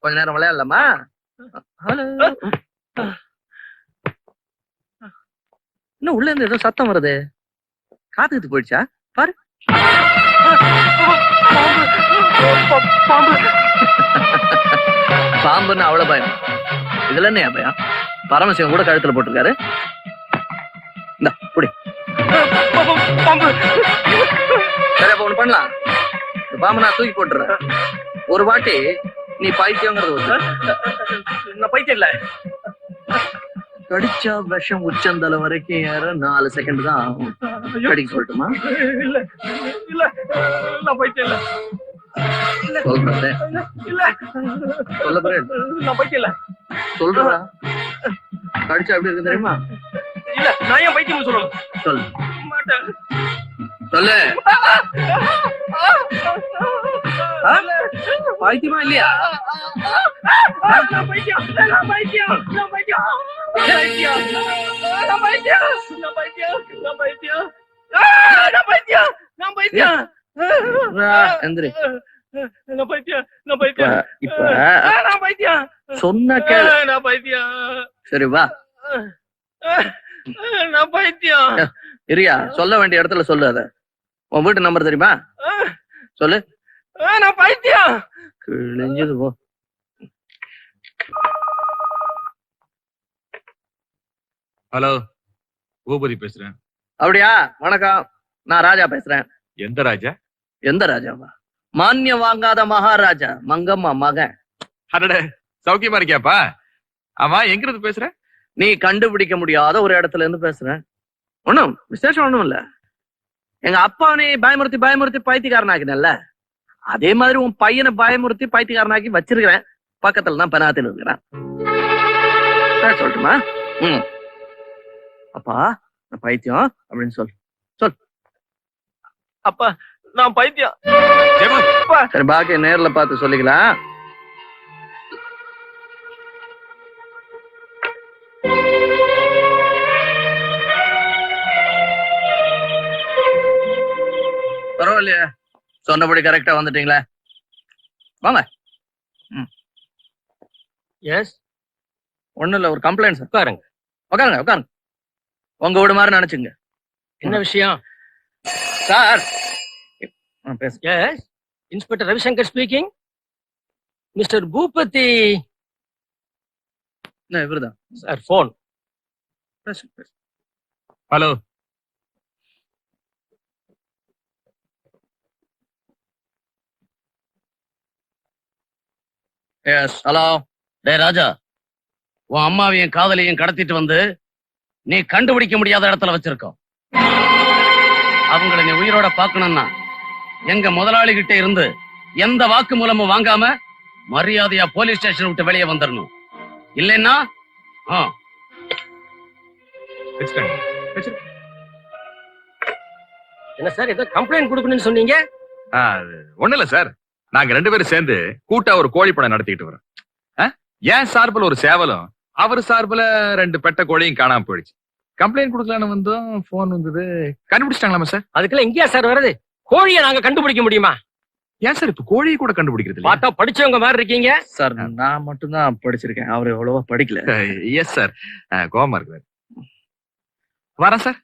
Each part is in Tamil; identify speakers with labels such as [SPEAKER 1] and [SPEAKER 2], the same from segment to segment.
[SPEAKER 1] கொஞ்ச நேரம் விளையாடலாமா? இன்னும் உள்ள இருந்து ஏதோ சத்தம் வருது. காத்துக்கிட்டு போயிடுச்சா பாரு. பாம்புன்னு அவ்வளவு பயம். இதுல என்ன பயம்? பரமசிவம் கூட கழுத்துல போட்டிருக்காரு. இந்த புடி. சரி, அப்ப ஒண்ணு பண்ணலாம். இந்த பாம்பு நான் தூக்கி போட்டுறேன். ஒரு வாட்டி நீ பைத்தியங்கிறது நான் பைத்தியம் இல்ல. கடிச்சா விஷம் உச்சந்தலை வரைக்கும் ஏற 4 செகண்ட் தான் ஆகும். கடிக்க சொல்லட்டுமா? இல்ல இல்ல, நான் பைத்தியம் இல்ல. சொல்றேன் இல்ல, சொல்ல போறேன். நான் பைத்தியம் இல்ல. சொல்றா. கடிச்சா எப்படி இருக்கு தெரியுமா? இல்ல, நான் ஏன் பைத்தியம் சொல்லணும்? சொல்லு. மாட்டேன். சொல்லு. பைத்தியமா இல்லையா? சொன்ன கேளு. சரி வா. இரியா, சொல்ல வேண்டிய இடத்துல சொல்லு. அத உன் வீட்டு நம்பர் தெரியுமா? சொல்லு. நான் பைத்தியம். கிழிஞ்சது போ.
[SPEAKER 2] ஹலோ, பூபதி பேசுறேன்.
[SPEAKER 1] அப்படியா? வணக்கம், நான் ராஜா பேசுறேன்.
[SPEAKER 2] எந்த ராஜா?
[SPEAKER 1] எந்த ராஜாவா? மானியம் வாங்காத மகாராஜா, மங்கம்மா மகன்.
[SPEAKER 2] அடடே, சௌக்கியமா இருக்கியாப்பா? ஆமா, எங்க இருந்து பேசுற?
[SPEAKER 1] நீ கண்டுபிடிக்க முடியாத ஒரு இடத்துல இருந்து பேசுறேன். ஒண்ணும் விசேஷம் ஒண்ணும் இல்ல. எங்க அப்பா நீ பயமுறுத்தி பயமுறுத்தி பைத்தியக்காரனாக்கினல்ல, அதே மாதிரி உன் பையனை பயமுறுத்தி பைத்தியக்காரனாக்கி வச்சிருக்கிறேன். பக்கத்துல தான் பெனாத்தில் இருக்கிறேன். சொல்லட்டுமா? அப்பா நான் பைத்தியம் அப்படின்னு சொல். சொல். அப்பா நான் பைத்தியம். சரி, பாக்கி நேர்ல பார்த்து சொல்லிக்கலாம். பரவாயில்லையா, சொன்னபடி கரெக்டா வந்துட்டீங்களா? வாங்க. எஸ், ஒண்ணும் இல்ல, ஒரு கம்ப்ளைண்ட். உட்காருங்க உட்காருங்க உட்காருங்க. உங்க வீடு மாதிரி நினைச்சுங்க. என்ன விஷயம் sir? Yes, inspector Ravishankar speaking. Mister Bhoopathi. இவருதான் sir. Phone.
[SPEAKER 2] Hello.
[SPEAKER 1] Yes, hello. டே ராஜா, உன் அம்மாவையும் காதலையும் கடத்திட்டு வந்து நீ கண்டுபிடிக்க முடியாத இடத்துல வச்சிருக்கோம். அவங்களை நீ உயிரோட பார்க்கணும்னா எங்க முதலாளி கிட்ட இருந்து எந்த வாக்கு மூலமும் வாங்காம மரியாதையா போலீஸ் ஸ்டேஷன் விட்டு வெளியே வந்துடணும். இல்லைன்னா என்ன சார், ஏதோ கம்ப்ளைண்ட் கொடுக்கணும்னு சொன்னீங்க?
[SPEAKER 2] ஒண்ணு இல்ல சார், நாங்க 2 பேரும் சேர்ந்து கூட்டா ஒரு கோழி படம் நடத்திக்கிட்டு வரோம். ஏன் சார்பில் ஒரு சேவலும், அவர் சார்பில் 2 பெட்ட கோழியும் காணாம போயிடுச்சு. கம்ப்ளைண்ட் கொடுக்கலான்னு வந்தோம், போன் வந்தது. கண்டுபிடிச்சிட்டாங்களாமா சார்?
[SPEAKER 1] அதுக்கெல்லாம் எங்கேயா சார் வருது? கோழியை நாங்க கண்டுபிடிக்க முடியுமா?
[SPEAKER 2] ஏன் சார் இப்ப கோழியை கூட கண்டுபிடிக்கிறது?
[SPEAKER 1] பார்த்தா படிச்சவங்க மாதிரி இருக்கீங்க சார். நான் மட்டும் தான் படிச்சிருக்கேன், அவர் எவ்வளவோ படிக்கல.
[SPEAKER 2] எஸ் சார், கோவமா இருக்கு. வரேன் சார்.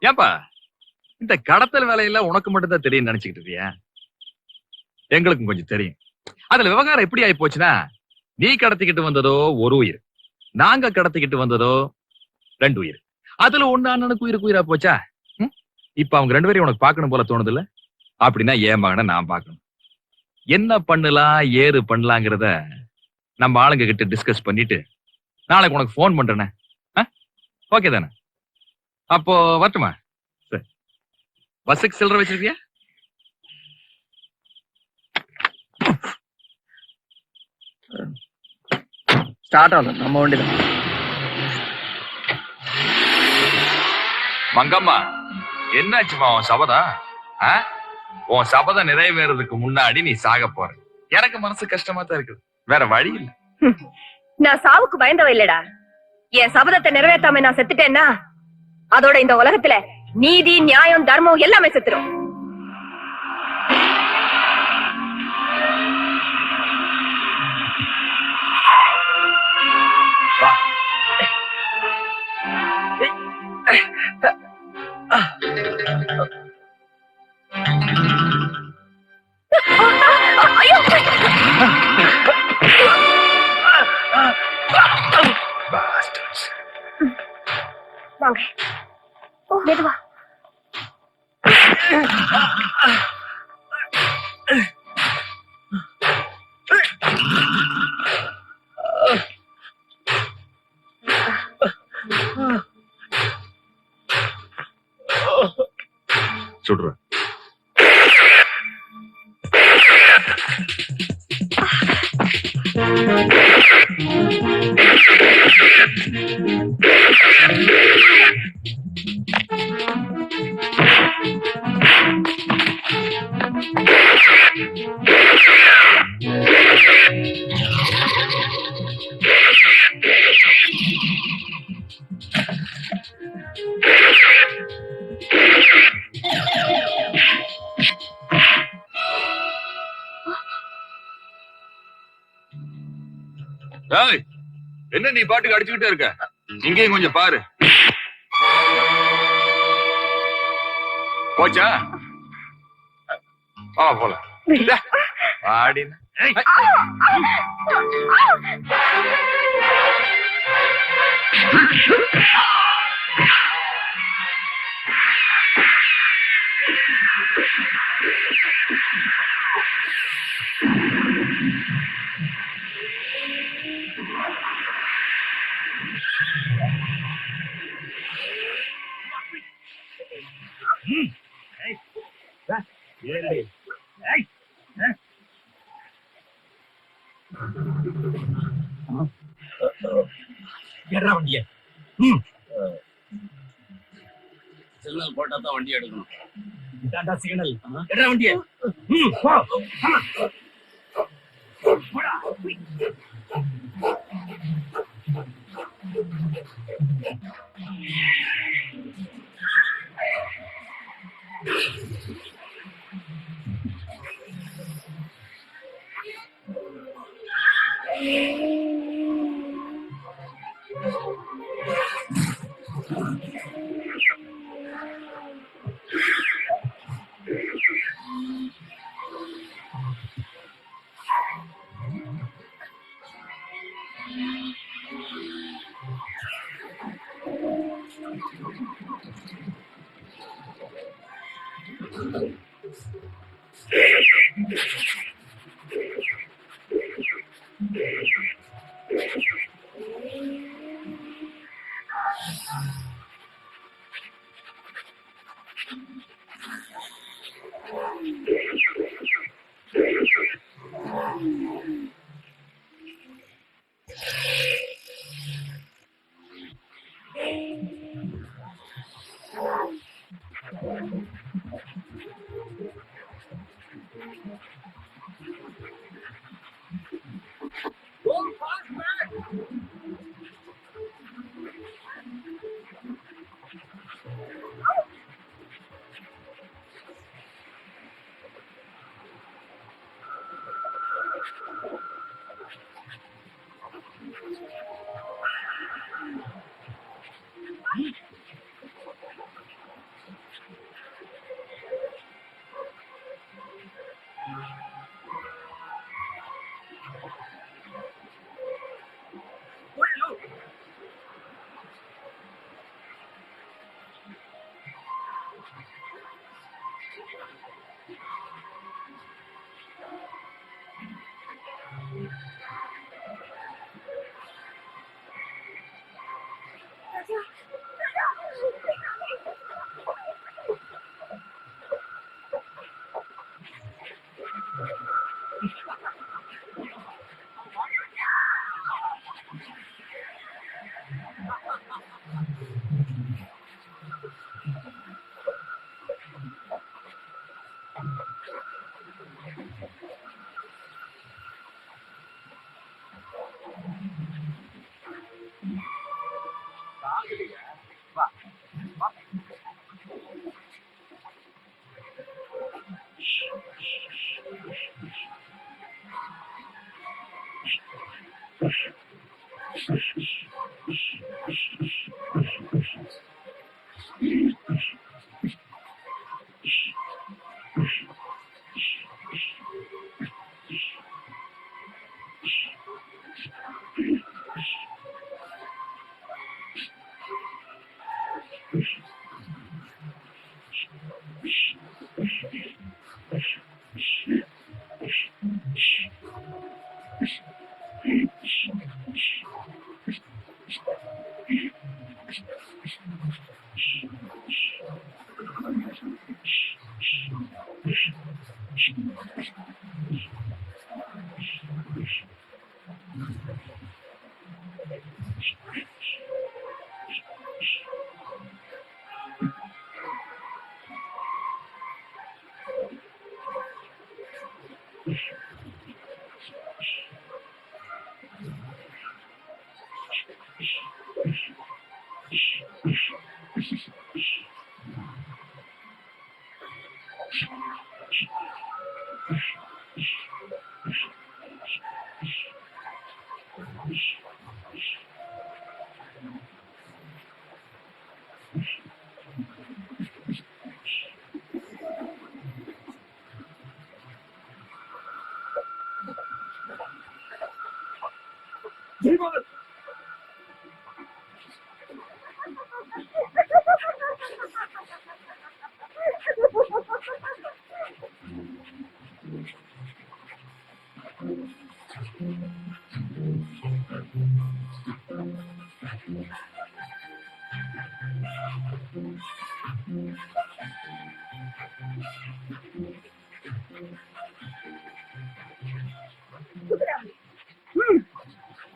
[SPEAKER 2] ஏப்பா, இந்த கடத்தல் வேலையில உனக்கு மட்டும் தான் தெரியும் நினைச்சுக்கிட்டு இருக்கியா? எங்களுக்கும் கொஞ்சம் தெரியும். அதுல விவகாரம் எப்படி ஆயி போச்சுன்னா, நீ கடத்திக்கிட்டு வந்ததோ 1 உயிர், நாங்க கடத்திக்கிட்டு வந்ததோ 2 உயிர். அதுல ஒண்ணு அண்ணனுக்கு உயிரா போச்சா? இப்ப அவங்க 2 பேரையும் உனக்கு பார்க்கணும் போல தோணுது இல்ல? அப்படின்னா என் மகனை நான் பார்க்கணும். என்ன பண்ணலாம் ஏது பண்ணலாங்கிறத நம்ம ஆளுங்க கிட்ட டிஸ்கஸ் பண்ணிட்டு நாளைக்கு உனக்கு போன் பண்றேனே. ஓகே தானே? அப்போ வரட்டுமா? சரி, பஸ்ஸுக்கு சில்லறை வச்சிருக்கியா?
[SPEAKER 1] ஸ்டார்ட் ஆகும் நம்ம வண்டிதான்.
[SPEAKER 2] மங்கம்மா, என்னாச்சுமா உன் சபதம்? உன் சபதம் நிறைவேறதுக்கு முன்னாடி நீ சாக போற. எனக்கு மனசு கஷ்டமா தான் இருக்குது, வேற வழி இல்ல.
[SPEAKER 3] நான் சாவுக்கு பயந்தவ இல்லடா. என் சபதத்தை நிறைவேற்றாம நான் செத்துட்டேன்னா அதோட இந்த உலகத்துல நீதி, நியாயம், தர்மம் எல்லாமே செத்துரும். வாங்க, மெதுவா.
[SPEAKER 2] சுடுற என்ன நீ பாட்டுக்கு அடிச்சுக்கிட்டே இருக்க? இங்கேயும் கொஞ்சம் பாரு. போச்சா? போல ஆடி
[SPEAKER 4] வண்டிய சிக்னல் போட்டா தான் வண்டி எடுக்கணும். டாடா சிக்னல் எட்ரா வண்டிய.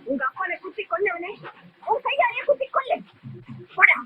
[SPEAKER 3] உங்க அப்பானை குத்தி கொன்னவனே உன் கையாலே குத்தி கொல்லு. போடா.